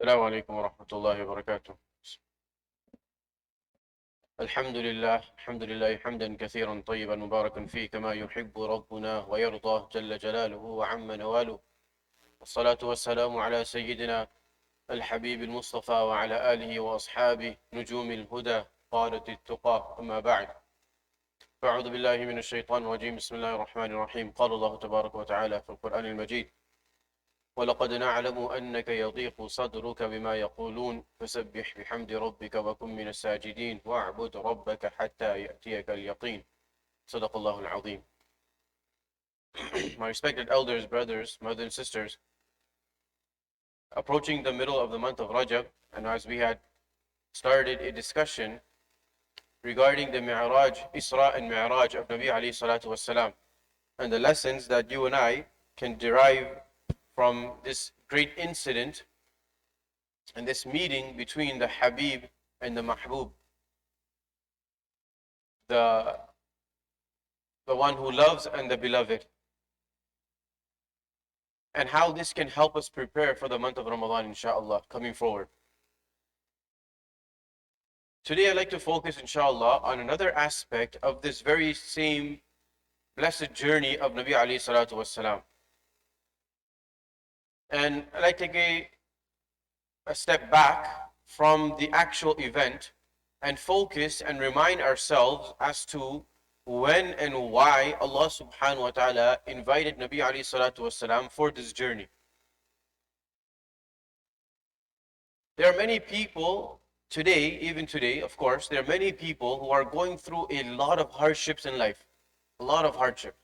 السلام عليكم ورحمة الله وبركاته. الحمد لله حمدا كثيرا طيبا مباركا فيه كما يحب ربنا ويرضى جل جلاله وعم نواله. والصلاة والسلام على سيدنا الحبيب المصطفى وعلى آله وأصحابه نجوم الهدى قادة التقى، أما بعد. فأعوذ بالله من الشيطان الرجيم. بسم الله الرحمن الرحيم. قال الله تبارك وتعالى في القرآن المجيد: ولقد نعلم أنك يضيق صدرك بما يقولون فسبح بحمد ربك وكن من الساجدين واعبد ربك حتى يأتيك اليقين. صدق الله العظيم. My respected elders, brothers, mothers and sisters, approaching the middle of the month of Rajab, and as we had started a discussion regarding the Mi'raj, Isra and Mi'raj of Nabi alayhi salatu wassalam, and the lessons that you and I can derive from this great incident and this meeting between the Habib and the Mahbub, the one who loves and the beloved, and how this can help us prepare for the month of Ramadan, inshaAllah, coming forward. Today I'd like to focus, inshaAllah, on another aspect of this very same blessed journey of Nabi alayhi salatu wassalam. And I'd like to take a step back from the actual event and focus and remind ourselves as to when and why Allah subhanahu wa ta'ala invited Nabi alayhi salatu wasalam for this journey. There are many people today, even today, of course, there are many people who are going through a lot of hardships in life. A lot of hardship.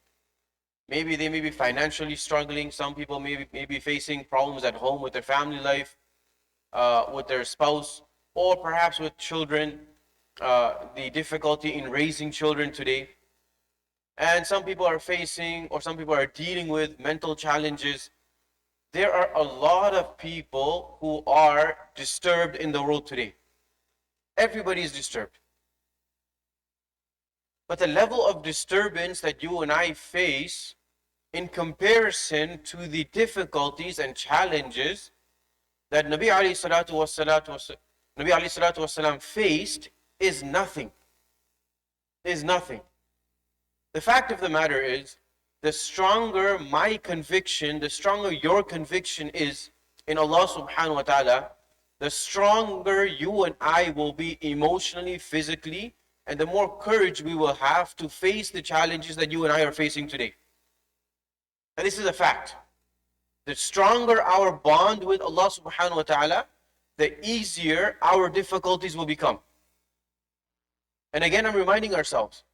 Maybe they may be financially struggling. Some people may be facing problems at home with their family life, with their spouse, or perhaps with children, the difficulty in raising children today. And some people are facing, or some people are dealing with mental challenges. There are a lot of people who are disturbed in the world today. Everybody is disturbed. But the level of disturbance that you and I face in comparison to the difficulties and challenges that Nabi alayhi salatu wasalam faced is nothing. Is nothing. The fact of the matter is, the stronger my conviction, the stronger your conviction is in Allah subhanahu wa ta'ala, the stronger you and I will be emotionally, physically, and the more courage we will have to face the challenges that you and I are facing today. And this is a fact. The stronger our bond with Allah subhanahu wa ta'ala, the easier our difficulties will become. And again, I'm reminding ourselves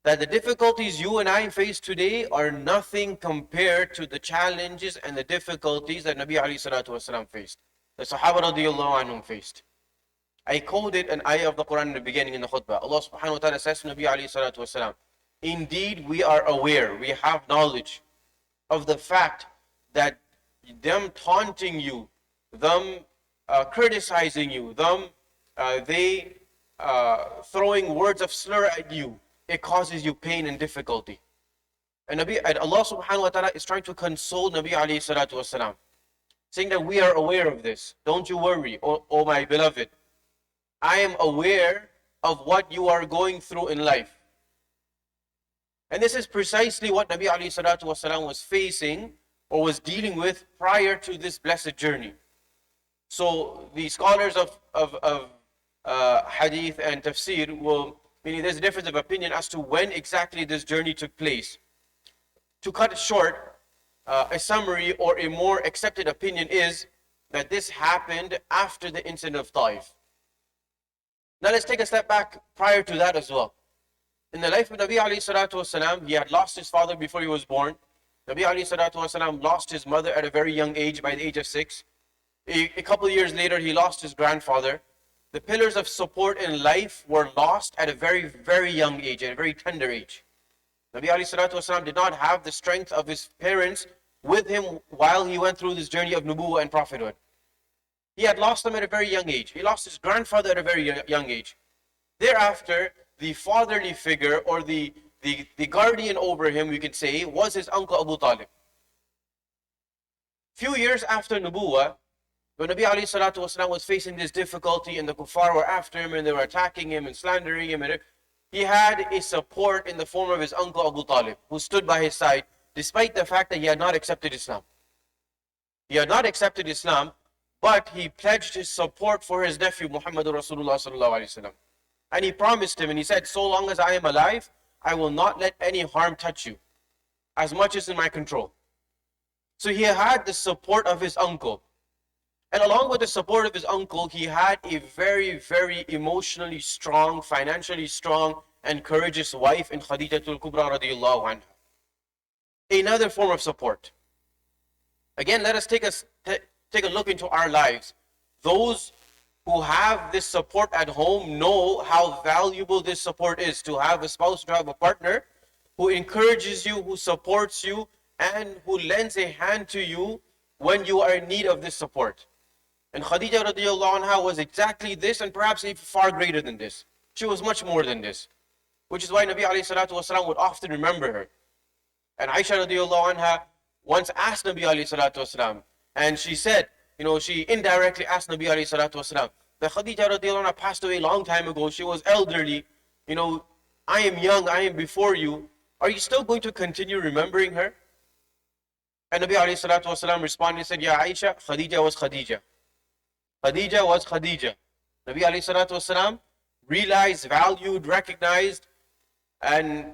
that the difficulties you and I face today are nothing compared to the challenges and the difficulties that Nabi alayhi salatu wasalam faced. The Sahaba radiyallahu anhum faced. I quoted an ayah of the Quran in the beginning in the khutbah. Allah subhanahu wa ta'ala says to Nabi alayhi salatu wasalam, indeed we are aware, we have knowledge of the fact that them taunting you, them criticizing you, them throwing words of slur at you, it causes you pain and difficulty. And Allah subhanahu wa ta'ala is trying to console Nabi alayhi salatu wasalam, saying that we are aware of this. Don't you worry, O my beloved. I am aware of what you are going through in life. And this is precisely what Nabi alayhi salatu wasalam was facing or was dealing with prior to this blessed journey. So the scholars of hadith and tafsir will, meaning there's a difference of opinion as to when exactly this journey took place. To cut it short, a summary or a more accepted opinion is that this happened after the incident of Taif. Now let's take a step back prior to that as well. In the life of Nabi alayhi salatu wasalam, he had lost his father before he was born. Nabi alayhi salatu wasalam lost his mother at a very young age, by the age of 6. A couple of years later, he lost his grandfather. The pillars of support in life were lost at a very, very young age, at a very tender age. Nabi alayhi salatu wasalam did not have the strength of his parents with him while he went through this journey of nubuwwah and prophethood. He had lost them at a very young age. He lost his grandfather at a very young age. Thereafter, the fatherly figure or the guardian over him, we could say, was his uncle Abu Talib. Few years after nubuwwah, When Nabi alayhi salatu wasalam was facing this difficulty and the kuffar were after him and they were attacking him and slandering him, he had a support in the form of his uncle Abu Talib, who stood by his side despite the fact that he had not accepted Islam. He had not accepted Islam, but he pledged his support for his nephew Muhammadur Rasulullah sallallahu alaihi wasallam. And he promised him and he said, so long as I am alive, I will not let any harm touch you, as much as in my control. So he had the support of his uncle. And along with the support of his uncle, he had a very, very emotionally strong, financially strong, and courageous wife in Khadijatul Kubra radiyallahu anha. Another form of support. Again, let us take a look into our lives. Those who have this support at home know how valuable this support is. To have a spouse, to have a partner who encourages you, who supports you, and who lends a hand to you when you are in need of this support. And Khadija radiallahu anha was exactly this, and perhaps even far greater than this. She was much more than this. Which is why Nabi alayhi salatu wasalam would often remember her. And Aisha radiallahu anha once asked Nabi alayhi salatu wasalam, and she said, she indirectly asked Nabi alayhi salatu wasalam, that Khadija radiallahu anha passed away a long time ago. She was elderly. I am young, I am before you. Are you still going to continue remembering her? And Nabi alayhi salatu wasalam responded and said, Ya Aisha, Khadija was Khadija. Khadija was Khadija. Nabi alayhi salatu wasalam realized, valued, recognized, and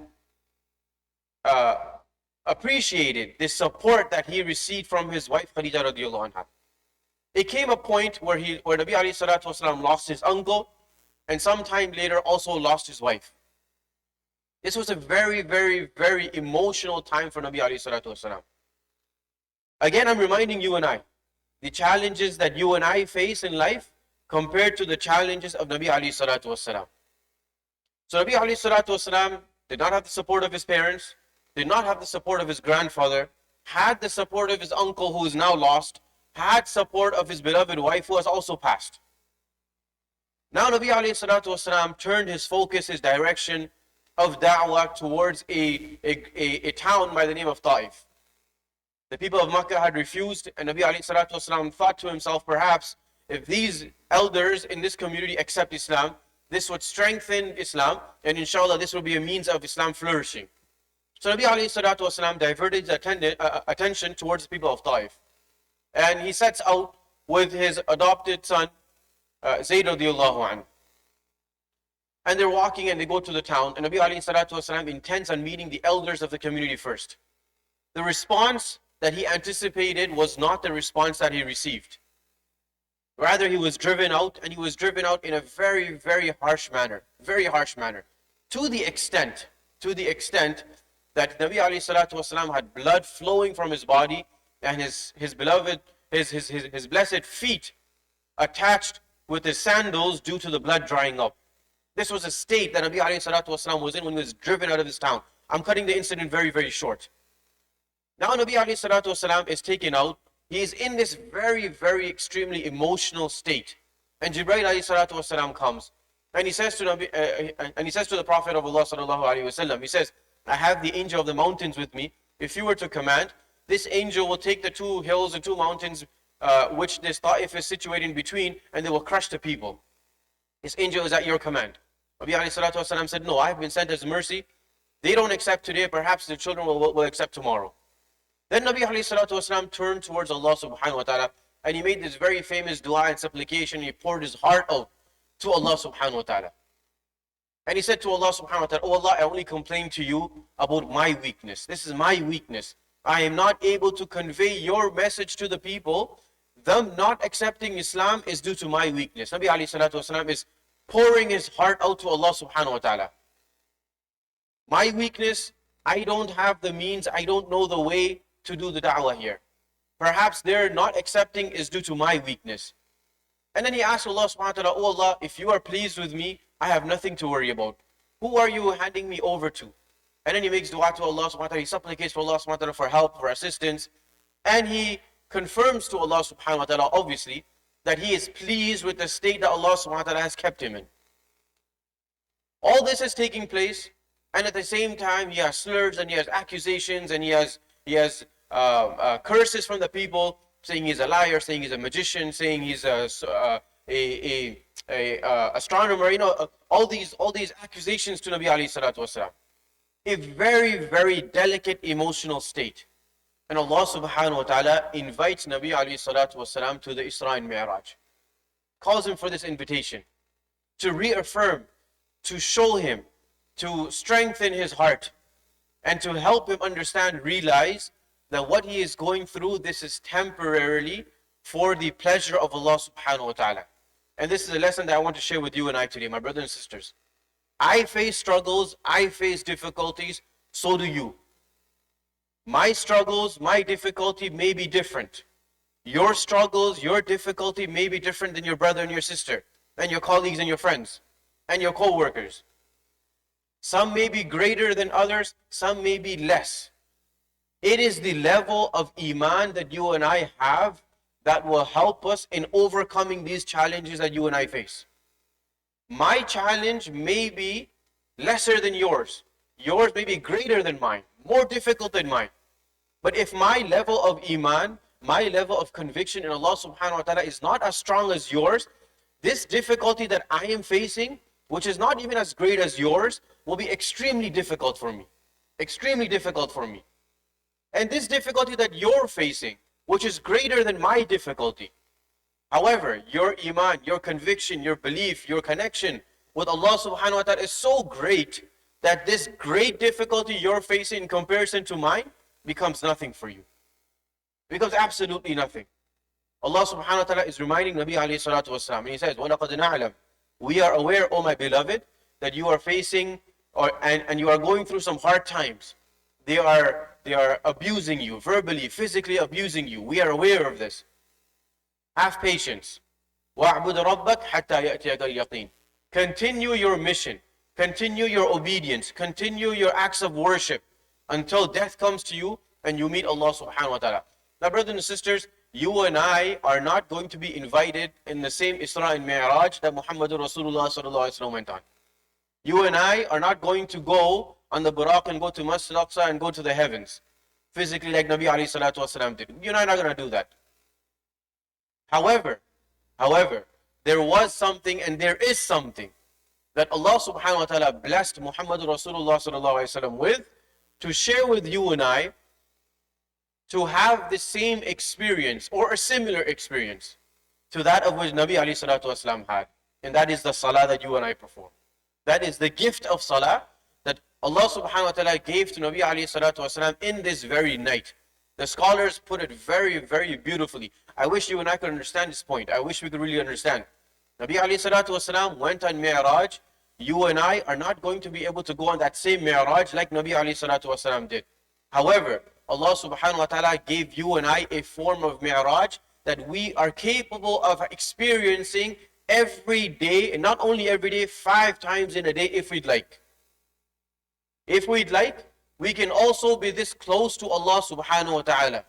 appreciated the support that he received from his wife Khadija radiallahu anha. It came a point where Nabi alayhi salatu wasalam lost his uncle, and sometime later also lost his wife. This was a very, very, very emotional time for Nabi alayhi salatu wasalam. Again, I'm reminding you and I, the challenges that you and I face in life compared to the challenges of Nabi alayhi salatu wasalam. So Nabi alayhi salatu wasalam did not have the support of his parents, did not have the support of his grandfather, had the support of his uncle who is now lost, had support of his beloved wife who has also passed. Now Nabi alayhi salatu wasalam turned his focus, his direction of da'wah towards a town by the name of Ta'if. The people of Makkah had refused, and Nabi alayhi salatu wasalam thought to himself, perhaps if these elders in this community accept Islam, this would strengthen Islam, and inshallah this will be a means of Islam flourishing. So Nabi alayhi salatu wasalam diverted his attention towards the people of Ta'if. And he sets out with his adopted son, Zayd radiallahu anhu. And they're walking and they go to the town, and Nabi alayhi salatu wasalam intends on meeting the elders of the community first. The response that he anticipated was not the response that he received. Rather, he was driven out, and he was driven out in a very, very harsh manner. Very harsh manner. To the extent that Nabi alayhi salatu wasalam had blood flowing from his body, and his beloved, his blessed feet attached with his sandals due to the blood drying up. This was a state that Nabi alayhi salatu wasalam was in when he was driven out of his town. I'm cutting the incident very, very short. Now Nabi alayhi salatu wasalam is taken out. He is in this very, very extremely emotional state. And Jibreel alayhi salatu wasalam comes, and he says to the Prophet of Allah sallallahu alayhi wasallam, he says, I have the angel of the mountains with me. If you were to command, this angel will take the two hills, the two mountains, which this Ta'if is situated in between, and they will crush the people. This angel is at your command. Nabi alayhi salatu wasalam said, no, I have been sent as mercy. They don't accept today, perhaps the children will accept tomorrow. Then Nabi alayhi salatu wasalam turned towards Allah subhanahu wa ta'ala, and he made this very famous dua and supplication. He poured his heart out to Allah subhanahu wa ta'ala. And he said to Allah subhanahu wa ta'ala, oh Allah, I only complain to you about my weakness. This is my weakness. I am not able to convey your message to the people. Them not accepting Islam is due to my weakness. Nabi alayhi salatu wasalam is pouring his heart out to Allah subhanahu wa ta'ala. My weakness, I don't have the means, I don't know the way to do the da'wah here. Perhaps their not accepting is due to my weakness. And then he asked Allah subhanahu wa ta'ala, oh Allah, if you are pleased with me, I have nothing to worry about. Who are you handing me over to? And then he makes dua to Allah subhanahu wa ta'ala, he supplicates for Allah subhanahu wa ta'ala for help, for assistance. And he confirms to Allah subhanahu wa ta'ala, obviously, that he is pleased with the state that Allah subhanahu wa ta'ala has kept him in. All this is taking place, and at the same time, he has slurs and he has accusations and he has curses from the people. saying he's a liar, saying he's a magician, saying he's a astronomer, all these accusations to Nabi alayhi salatu wasalam. A very, very delicate emotional state. And Allah subhanahu wa ta'ala invites Nabi alayhi salatu wasalam to the Isra and Mi'raj. Calls him for this invitation to reaffirm, to show him, to strengthen his heart, and to help him understand, realize that what he is going through, this is temporarily for the pleasure of Allah subhanahu wa ta'ala. And this is a lesson that I want to share with you and I today, my brothers and sisters. I face struggles, I face difficulties, so do you. My struggles, my difficulty may be different. Your struggles, your difficulty may be different than your brother and your sister, and your colleagues and your friends, and your co-workers. Some may be greater than others, some may be less. It is the level of iman that you and I have that will help us in overcoming these challenges that you and I face. My challenge may be lesser than yours. Yours may be greater than mine, more difficult than mine. But if my level of iman, my level of conviction in Allah subhanahu wa ta'ala is not as strong as yours, this difficulty that I am facing, which is not even as great as yours, will be extremely difficult for me. Extremely difficult for me. And this difficulty that you're facing, which is greater than my difficulty, however, your iman, your conviction, your belief, your connection with Allah subhanahu wa ta'ala is so great that this great difficulty you're facing in comparison to mine becomes nothing for you. It becomes absolutely nothing. Allah subhanahu wa ta'ala is reminding Nabi alayhi salatu wasalam, and He says, وَلَقَدْ نَعْلَمْ, we are aware, O my beloved, that you are facing and you are going through some hard times. They are abusing you, verbally, physically abusing you. We are aware of this. Have patience. وَاعْبُدْ رَبَّكَ حَتَّى يَأْتِيَكَ الْيَقِينَ. Continue your mission. Continue your obedience. Continue your acts of worship until death comes to you and you meet Allah subhanahu wa ta'ala. Now, brothers and sisters, you and I are not going to be invited in the same Isra and Mi'raj that Muhammadur Rasulullah sallallahu alaihi wasallam went on. You and I are not going to go on the Buraq and go to Masjid al-Aqsa and go to the heavens, physically like Nabi alayhi salatu wasalam did. You and I are not going to do that. However, there was something and there is something that Allah subhanahu wa ta'ala blessed Muhammadur Rasulullah sallallahu alaihi wasallam with, to share with you and I, to have the same experience or a similar experience to that of which Nabi alayhi salatu wasalam had. And that is the salah that you and I perform. That is the gift of salah that Allah subhanahu wa ta'ala gave to Nabi alayhi salatu wasalam in this very night. The scholars put it very, very beautifully. I wish you and I could understand this point. I wish we could really understand. Nabi alayhi salatu wasalam went on Mi'raj. You and I are not going to be able to go on that same Mi'raj like Nabi alayhi salatu wasalam did. However, Allah subhanahu wa ta'ala gave you and I a form of Mi'raj that we are capable of experiencing every day, and not only every day, 5 times in a day if we'd like. If we'd like, we can also be this close to Allah subhanahu wa ta'ala.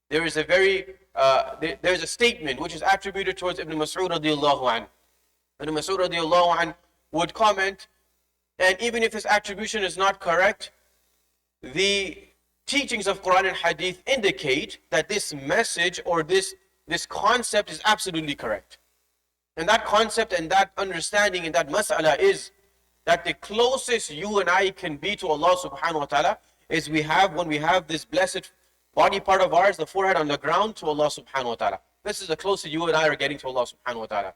There is a statement which is attributed towards Ibn Mas'ud radiallahu anhu. Ibn Mas'ud radiallahu anhu would comment, and even if this attribution is not correct, the teachings of Quran and Hadith indicate that this message or this concept is absolutely correct. And that concept and that understanding and that mas'ala is that the closest you and I can be to Allah subhanahu wa ta'ala is when we have this blessed body part of ours, the forehead on the ground, to Allah subhanahu wa ta'ala. This is the closest you and I are getting to Allah subhanahu wa ta'ala.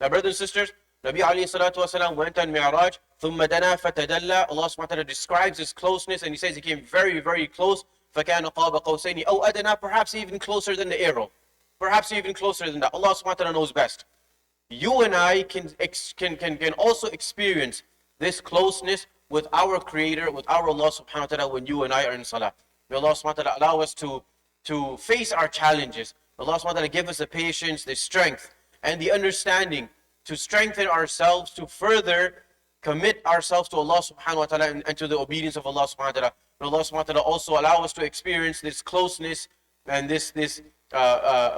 Now, brothers and sisters, Nabi alayhi salatu wasalam went on Mi'raj, ثُمَّ دَنَا فَتَدَلَّى. Allah subhanahu wa ta'ala describes his closeness and He says He came very, very close. فَكَانَ قَابَ قَوْسَيْنِ أَوْ أَدْنَى. Perhaps even closer than the arrow. Perhaps even closer than that. Allah subhanahu wa ta'ala knows best. You and I can also experience this closeness with our Creator, with our Allah subhanahu wa ta'ala when you and I are in salah. May Allah subhanahu wa ta'ala allow us to face our challenges. May Allah subhanahu wa ta'ala give us the patience, the strength, and the understanding to strengthen ourselves, to further commit ourselves to Allah subhanahu wa ta'ala and to the obedience of Allah subhanahu wa ta'ala. May Allah subhanahu wa ta'ala also allow us to experience this closeness and this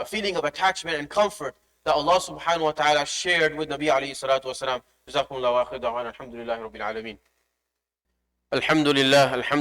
feeling of attachment and comfort that Allah subhanahu wa ta'ala shared with Nabi alayhi salatu wa salam. Jazakumullah wa akhir da'wana alhamdulillahi rabbil alameen. الحمد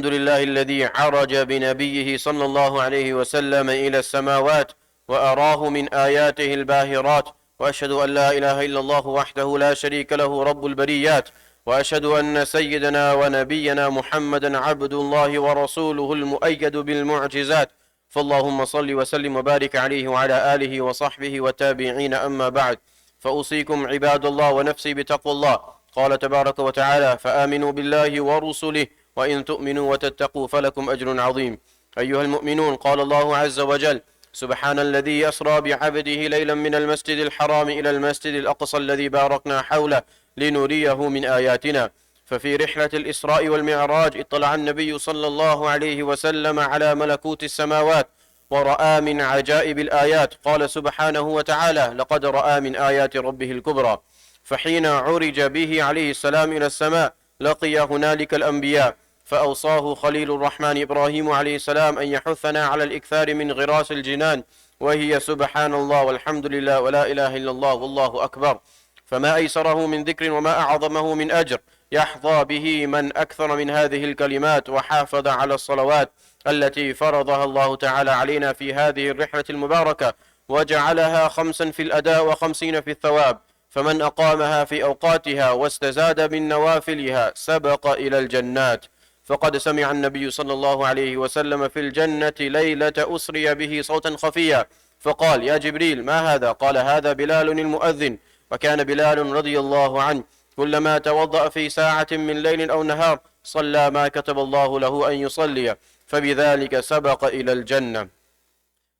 لله الذي عرج بنبيه صلى الله عليه وسلم إلى السماوات وأراه من آياته الباهرات، وأشهد أن لا إله إلا الله وحده لا شريك له رب البريات، وأشهد أن سيدنا ونبينا محمدا عبد الله ورسوله المؤيد بالمعجزات، فاللهم صل وسلم وبارك عليه وعلى آله وصحبه والتابعين. أما بعد، فأوصيكم عباد الله ونفسي بتقوى الله. قال تبارك وتعالى: فآمنوا بالله ورسله وإن تؤمنوا وتتقوا فلكم أجر عظيم. أيها المؤمنون، قال الله عز وجل: سبحان الذي أسرى بعبده ليلا من المسجد الحرام إلى المسجد الأقصى الذي باركنا حوله لنريه من آياتنا. ففي رحلة الإسراء والمعراج اطلع النبي صلى الله عليه وسلم على ملكوت السماوات ورأى من عجائب الآيات. قال سبحانه وتعالى: لقد رأى من آيات ربه الكبرى. فحين عرج به عليه السلام إلى السماء لقي هنالك الأنبياء، فأوصاه خليل الرحمن إبراهيم عليه السلام أن يحثنا على الإكثار من غراس الجنان، وهي سبحان الله والحمد لله ولا إله إلا الله والله أكبر. فما أيسره من ذكر وما أعظمه من أجر يحظى به من أكثر من هذه الكلمات وحافظ على الصلوات التي فرضها الله تعالى علينا في هذه الرحلة المباركة، وجعلها 5 في الأداء و50 في الثواب. فمن أقامها في أوقاتها واستزاد من نوافلها سبق إلى الجنات. فقد سمع النبي صلى الله عليه وسلم في الجنة ليلة أسري به صوتا خفيا، فقال: يا جبريل، ما هذا؟ قال: هذا بلال المؤذن. وكان بلال رضي الله عنه كلما توضأ في ساعة من ليل أو نهار صلى ما كتب الله له أن يصلي، فبذلك سبق إلى الجنة.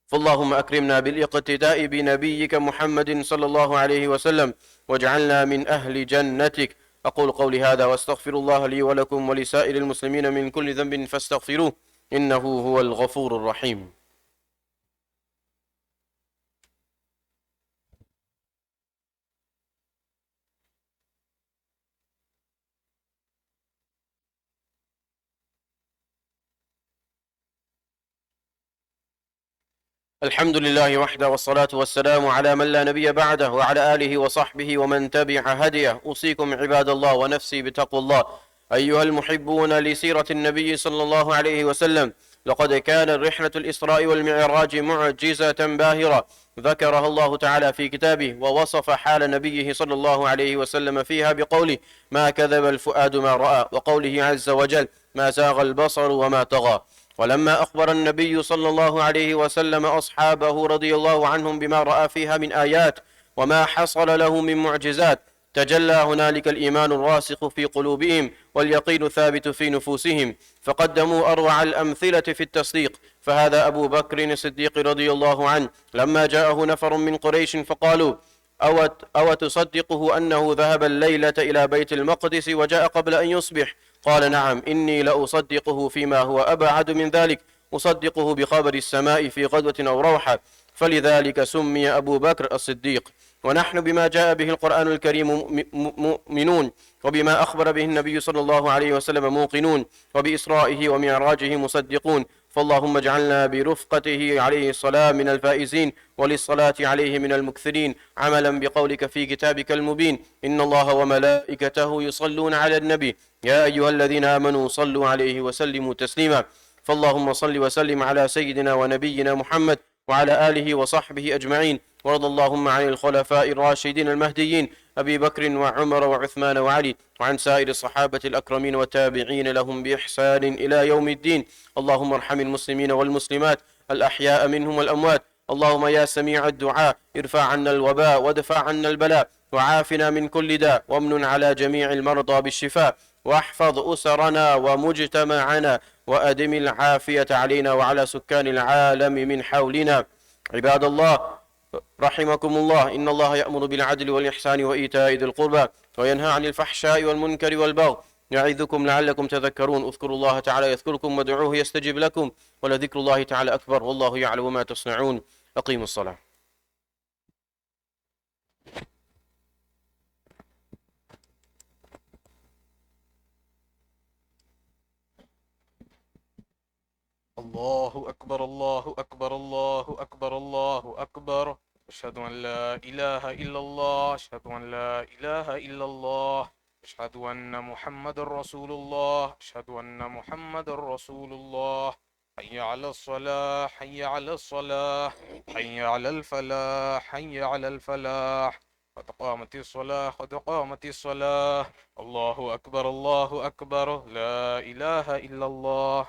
فاللهم أكرمنا بالاقتداء بنبيك محمد صلى الله عليه وسلم، واجعلنا من أهل جنتك. أقول قولي هذا وأستغفر الله لي ولكم ولسائر المسلمين من كل ذنب فاستغفروه، إنه هو الغفور الرحيم. الحمد لله وحده، والصلاة والسلام على من لا نبي بعده، وعلى آله وصحبه ومن تبع هديه. أوصيكم عباد الله ونفسي بتقوى الله. أيها المحبون لسيرة النبي صلى الله عليه وسلم، لقد كان رحلة الإسراء والمعراج معجزة باهرة ذكرها الله تعالى في كتابه، ووصف حال نبيه صلى الله عليه وسلم فيها بقوله: ما كذب الفؤاد ما رأى، وقوله عز وجل: ما زاغ البصر وما طغى. ولما أخبر النبي صلى الله عليه وسلم أصحابه رضي الله عنهم بما رأى فيها من آيات وما حصل له من معجزات، تجلى هنالك الإيمان الراسخ في قلوبهم واليقين الثابت في نفوسهم، فقدموا أروع الأمثلة في التصديق. فهذا أبو بكر الصديق رضي الله عنه لما جاءه نفر من قريش فقالوا: أو تصدقه أنه ذهب الليلة إلى بيت المقدس وجاء قبل أن يصبح؟ قال: نعم، إني لأصدقه فيما هو أبعد من ذلك، أصدقه بخبر السماء في غدوة أو روحة، فلذلك سمي أبو بكر الصديق. ونحن بما جاء به القرآن الكريم مؤمنون، وبما أخبر به النبي صلى الله عليه وسلم موقنون، وبإسرائه ومعراجه مصدقون. فاللهم اجعلنا برفقته عليه السلام من الفائزين، وللصلاة عليه من المكثرين، عملا بقولك في كتابك المبين: إن الله وملائكته يصلون على النبي يا أيها الذين آمنوا صلوا عليه وسلموا تسليما. فاللهم صل وسلم على سيدنا ونبينا محمد وعلى آله وصحبه أجمعين. وارض اللهم عن الخلفاء الراشدين المهديين أبي بكر وعمر وعثمان وعلي، وعن سائر الصحابة الأكرمين والتابعين لهم بإحسان إلى يوم الدين. اللهم ارحم المسلمين والمسلمات الأحياء منهم والأموات. اللهم يا سميع الدعاء ارفع عنا الوباء وادفع عنا البلاء، وعافنا من كل داء، وامن على جميع المرضى بالشفاء، واحفظ أسرنا ومجتمعنا، وأدم العافية علينا وعلى سكان العالم من حولنا. عباد الله رحمكم الله، إن الله يأمر بالعدل والإحسان وإيتاء ذي القربى، وينهى عن الفحشاء والمنكر والبغي، يعظكم لعلكم تذكرون. اذكروا الله تعالى يذكركم، وادعوه يستجب لكم، ولذكر الله تعالى أكبر، والله يعلم ما تصنعون. أقيموا الصلاة. الله أكبر الله أكبر الله أكبر الله أكبر. أشهد أن لا إله إلا الله، أشهد أن لا إله إلا الله، أشهد أن محمد رسول الله، أشهد أن محمد رسول الله. حي على الصلاة حي على الصلاة حي على الفلاح حي على الفلاح قد قامت الصلاة قد قامت الصلاة الله أكبر الله أكبر لا إله إلا الله.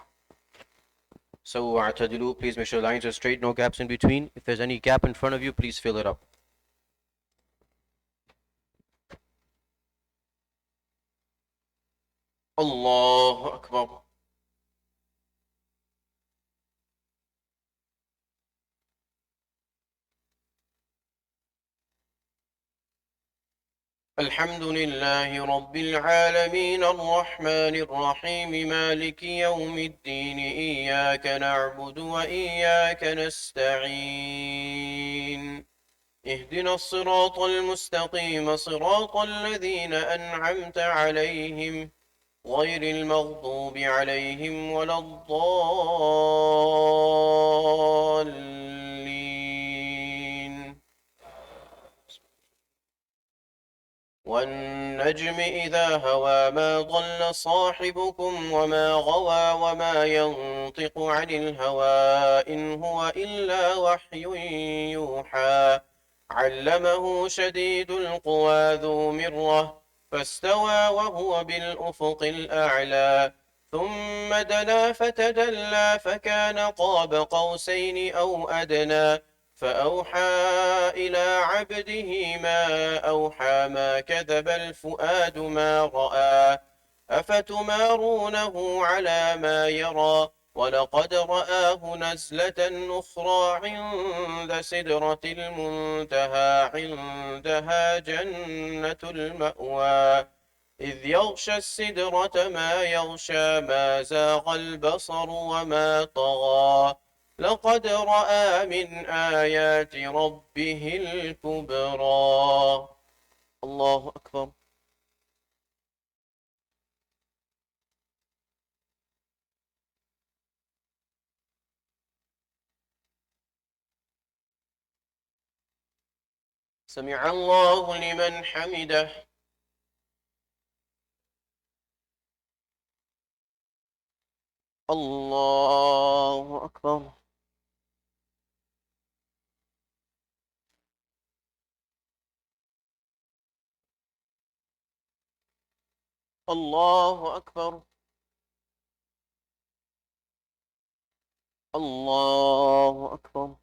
So, اعتدلوا, please make sure the lines are straight, no gaps in between. If there's any gap in front of you, please fill it up. Allahu Akbar. الحمد لله رب العالمين الرحمن الرحيم مالك يوم الدين إياك نعبد وإياك نستعين اهدنا الصراط المستقيم صراط الذين أنعمت عليهم غير المغضوب عليهم ولا الضالين. والنجم إذا هوى ما ضل صاحبكم وما غوى وما ينطق عن الهوى إن هو إلا وحي يوحى علمه شديد القوى ذو مرة فاستوى وهو بالأفق الأعلى ثم دنا فتدلى فكان قاب قوسين أو أدنى فأوحى إلى عبده ما أوحى ما كذب الفؤاد ما رأى أفتمارونه على ما يرى ولقد رآه نزلة أخرى عند سدرة المنتهى عندها جنة المأوى إذ يغشى السدرة ما يغشى ما زاغ البصر وما طغى لقد رأى من آيات ربه الكبرى. الله أكبر. سمع الله لمن حمده. الله أكبر. الله أكبر. الله أكبر.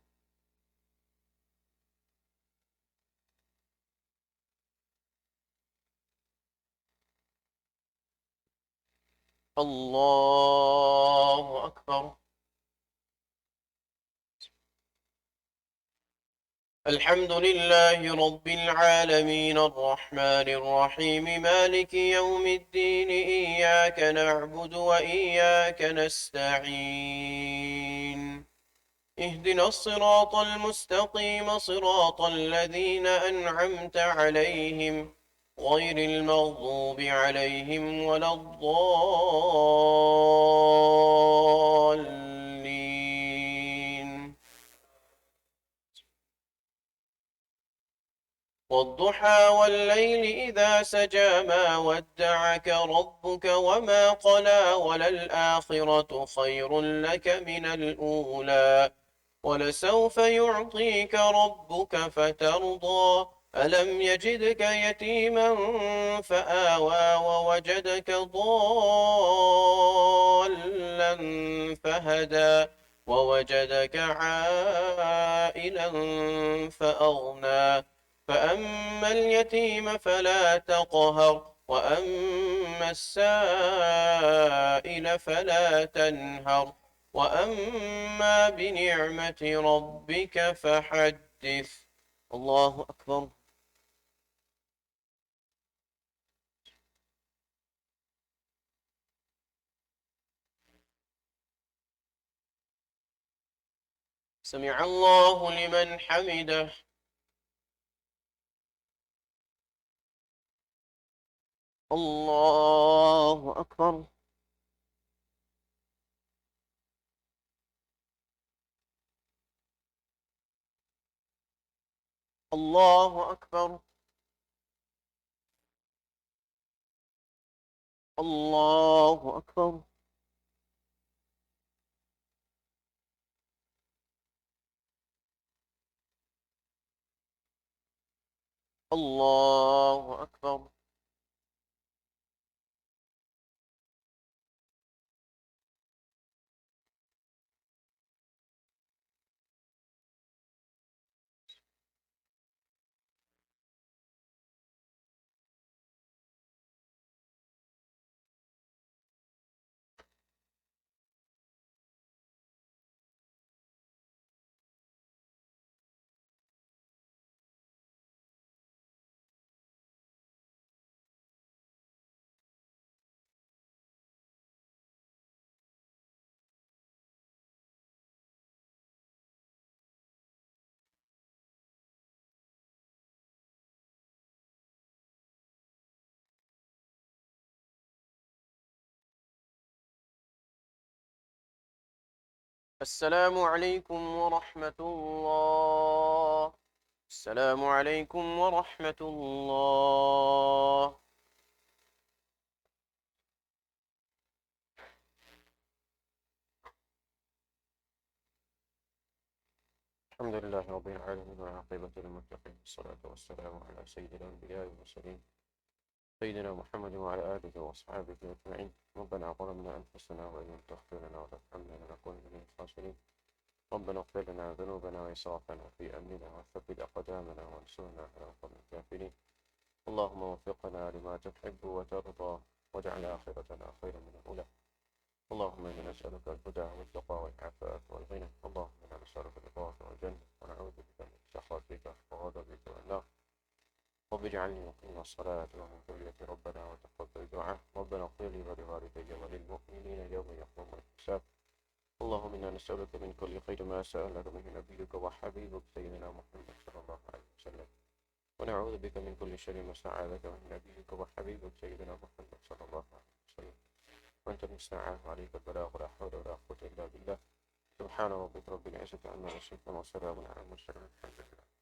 الله أكبر. الحمد لله رب العالمين الرحمن الرحيم مالك يوم الدين إياك نعبد وإياك نستعين اهدنا الصراط المستقيم صراط الذين أنعمت عليهم غير المغضوب عليهم ولا الضالين. والضحى والليل إذا سجى ما ودعك ربك وما قلى وللآخرة خير لك من الأولى ولسوف يعطيك ربك فترضى ألم يجدك يتيما فآوى ووجدك ضالا فهدى ووجدك عائلا فأغنى فأما اليتيم فلا تقهر وأما السائل فلا تنهر وأما بنعمة ربك فحدث. الله أكبر. سمع الله لمن حمده. الله أكبر. الله أكبر. الله أكبر. الله أكبر. السلام عليكم ورحمة الله. السلام عليكم ورحمة الله. الحمد لله رب العالمين والعاقبة للمتقين، والصلاة والسلام على سيد الأنبياء والمرسلين سيدنا محمد وعلى آله وأصحابه أجمعين. ربنا ظلمنا أنفسنا وإن لم تغفر لنا وترحمنا لنكون من الخاسرين. ربنا اغفر لنا ذنوبنا وإسرافنا في أمرنا وثبت أقدامنا وانصرنا على القوم الكافرين. اللهم وفقنا لما تحب وترضى، واجعل آخرتنا خيرا من الأولى. اللهم إنا نسألك الهدى والتقى والعفاف والغنى. اللهم إنا نسألك رضاك والجنة، ونعوذ بك من سخطك وغضبك والنار. رب اجعلني مقيم الصلاة ومن ذريتي ربنا وتقبل دعاء. ربنا اغفر لي ولوالدي وللمؤمنين يوم يقوم الحساب. اللهم إنا نسألك من كل خير ما سألك منه نبيك وحبيبك سيدنا محمد صلى الله عليه وسلم، ونعوذ بك من كل شر ما استعاذك من نبيك وحبيبك سيدنا محمد صلى الله عليه وسلم، وأنت المستعان عليك البلاغ، ولا حول ولا قوة إلا بالله. سبحان ربك رب العزة عما يصفون، وسلام على المرسلين، الحمد لله.